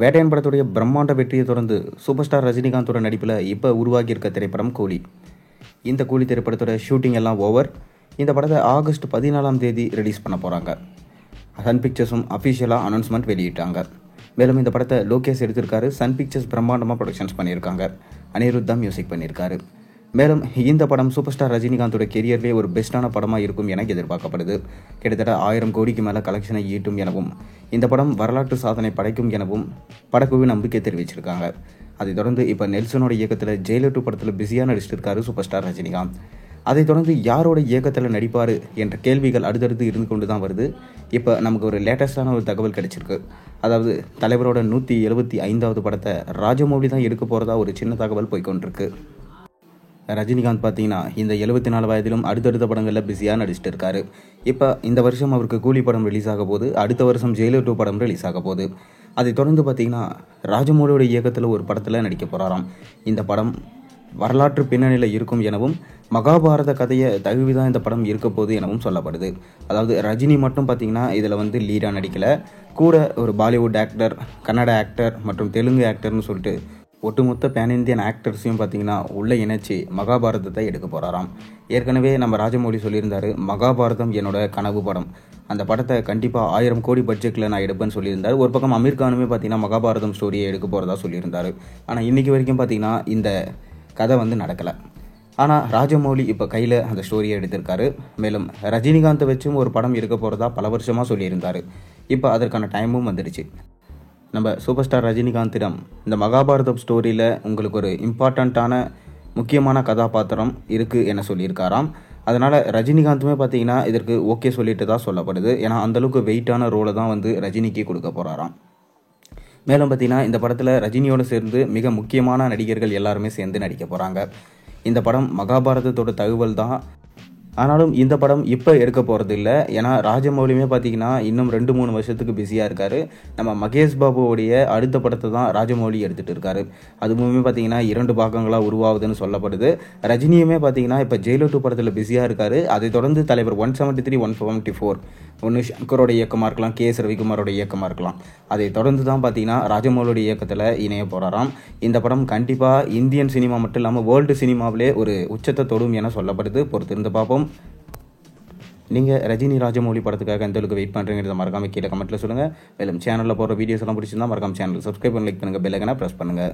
வேட்டையன் படத்துடைய பிரம்மாண்ட வெற்றியை தொடர்ந்து சூப்பர் ஸ்டார் ரஜினிகாந்தோட நடிப்பில் இப்போ உருவாகியிருக்க திரைப்படம் கூலி. இந்த கூலி திரைப்படத்தோட ஷூட்டிங் எல்லாம் ஓவர். இந்த படத்தை ஆகஸ்ட் 14ஆம் தேதி ரிலீஸ் பண்ண போகிறாங்க. சன் பிக்சர்ஸும் அஃபிஷியலாக அனௌன்ஸ்மெண்ட் வெளியிட்டாங்க. மேலும் இந்த படத்தை லோகேஷ் எடுத்திருக்காரு. சன் பிக்சர்ஸ் பிரம்மாண்டமாக ப்ரொடக்ஷன்ஸ் பண்ணியிருக்காங்க. அனிருத் தான் மியூசிக் பண்ணியிருக்காரு. மேலும் இந்த படம் சூப்பர் ஸ்டார் ரஜினிகாந்தோட கெரியர்லேயே ஒரு பெஸ்ட்டான படமாக இருக்கும் என எதிர்பார்க்கப்படுது. கிட்டத்தட்ட 1000 கோடிக்கு மேலே கலெக்ஷனை ஈட்டும் எனவும் இந்த படம் வரலாற்று சாதனை படைக்கும் எனவும் படக்குழு நம்பிக்கை தெரிவிச்சிருக்காங்க. அதைத் தொடர்ந்து இப்போ நெல்சனோட இயக்கத்தில் ஜெயிலர் 2 படத்தில் பிஸியாக நடிச்சிருக்காரு சூப்பர் ஸ்டார் ரஜினிகாந்த். அதைத் தொடர்ந்து யாரோட இயக்கத்தில் நடிப்பார் என்ற கேள்விகள் அடுத்தடுத்து இருந்து கொண்டு தான் வருது. இப்போ நமக்கு ஒரு லேட்டஸ்டான ஒரு தகவல் கிடைச்சிருக்கு. அதாவது தலைவரோட 175வது படத்தை ராஜமௌலி தான் எடுக்க போகிறதா ஒரு சின்ன தகவல் போய்கொண்டிருக்கு. ரஜினிகாந்த் பார்த்தீங்கன்னா இந்த 74 வயதிலும் அடுத்தடுத்த படங்களில் பிஸியாக நடிச்சிட்டு இருக்காரு. இப்போ இந்த வருஷம் அவருக்கு கூலி படம் ரிலீஸ் ஆக போகுது. அடுத்த வருஷம் ஜெயிலர் 2 படம் ரிலீஸ் ஆக போகுது. அதை தொடர்ந்து பார்த்தீங்கன்னா ராஜமௌலியோட இயக்கத்தில் ஒரு படத்தில் நடிக்க போகிறாராம். இந்த படம் வரலாற்று பின்னணியில் இருக்கும் எனவும் மகாபாரத கதையை தழுவி தான் இந்த படம் இருக்க போகுது எனவும் சொல்லப்படுது. அதாவது ரஜினி மட்டும் பார்த்தீங்கன்னா இதில் லீடாக நடிக்கலை, கூட ஒரு பாலிவுட் ஆக்டர், கன்னட ஆக்டர் மற்றும் தெலுங்கு ஆக்டர்னு சொல்லிட்டு ஒட்டுமொத்த பேன் இந்தியன் ஆக்டர்ஸையும் பார்த்தீங்கன்னா உள்ளே இணைச்சி மகாபாரதத்தை எடுக்க போகிறாராம். ஏற்கனவே நம்ம ராஜமௌலி சொல்லியிருந்தார், மகாபாரதம் என்னோட கனவு படம், அந்த படத்தை கண்டிப்பாக 1000 கோடி பட்ஜெட்டில் நான் எடுப்பேன்னு சொல்லியிருந்தார். ஒரு பக்கம் அமீர் கானுமே பார்த்தீங்கன்னா மகாபாரதம் ஸ்டோரியை எடுக்க போகிறதா சொல்லியிருந்தார். ஆனால் இன்றைக்கி வரைக்கும் பார்த்தீங்கன்னா இந்த கதை நடக்கலை. ஆனால் ராஜமௌலி இப்போ கையில் அந்த ஸ்டோரியை எடுத்திருக்காரு. மேலும் ரஜினிகாந்தை வச்சும் ஒரு படம் எடுக்க போகிறதா பல வருஷமாக சொல்லியிருந்தார். இப்போ அதற்கான டைமும் வந்துடுச்சு. நம்ம சூப்பர் ஸ்டார் ரஜினிகாந்திடம் இந்த மகாபாரதம் ஸ்டோரியில் உங்களுக்கு ஒரு இம்பார்ட்டண்ட்டான முக்கியமான கதாபாத்திரம் இருக்குது என சொல்லியிருக்காராம். அதனால் ரஜினிகாந்துமே பார்த்தீங்கன்னா இதற்கு ஓகே சொல்லிட்டு தான் சொல்லப்படுது. ஏன்னா அந்தளவுக்கு வெயிட்டான ரோலை தான் ரஜினிக்கு கொடுக்க போகிறாராம். மேலும் பார்த்தீங்கன்னா இந்த படத்தில் ரஜினியோடு சேர்ந்து மிக முக்கியமான நடிகர்கள் எல்லாருமே சேர்ந்து நடிக்க போகிறாங்க. இந்த படம் மகாபாரதத்தோட தகவல் தான். ஆனாலும் இந்த படம் இப்போ எடுக்க போகிறது இல்லை. ஏன்னா ராஜமௌலியுமே பார்த்தீங்கன்னா இன்னும் 2-3 வருஷத்துக்கு பிஸியாக இருக்கார். நம்ம மகேஷ் பாபுவோடைய அடுத்த படத்தை தான் ராஜமௌலி எடுத்துகிட்டு இருக்காரு. அதுவுமே பார்த்தீங்கன்னா 2 பாகங்களாக உருவாகுதுன்னு சொல்லப்படுது. ரஜினியுமே பார்த்தீங்கன்னா இப்போ ஜெயிலர் 2 படத்தில் பிஸியாக இருக்கார். அதை தொடர்ந்து தலைவர் 173, 174 ஒன்று சங்கரோட இயக்கமாக இருக்கலாம், கே.எஸ். ரவிக்குமாரோட இயக்கமாக இருக்கலாம். அதை தொடர்ந்து தான் பார்த்தீங்கன்னா ராஜமௌலியோட இயக்கத்தில் இணைய போகிறாராம். இந்த படம் கண்டிப்பாக இந்தியன் சினிமா மட்டும் இல்லாமல் வேர்ல்டு சினிமாவிலே ஒரு உச்சத்தை தொடும் என சொல்லப்படுது. பொறுத்திருந்து பார்ப்போம். நீங்கள் ரஜினி ராஜமௌலி படத்துக்காக எந்த அளவுக்கு வெயிட் பண்ணுறீங்கிறத மறக்காம கீழே கமெண்ட்டில் சொல்லுங்கள். மேலும் சேனலில் போகிற வீடியோஸ் எல்லாம் பிடிச்சிருந்தா மறக்காம சேனல் சப்ஸ்கிரைப் பண்ணி லைக் பண்ணுங்கள், பெல் ஐகானை ப்ரெஸ் பண்ணுங்கள்.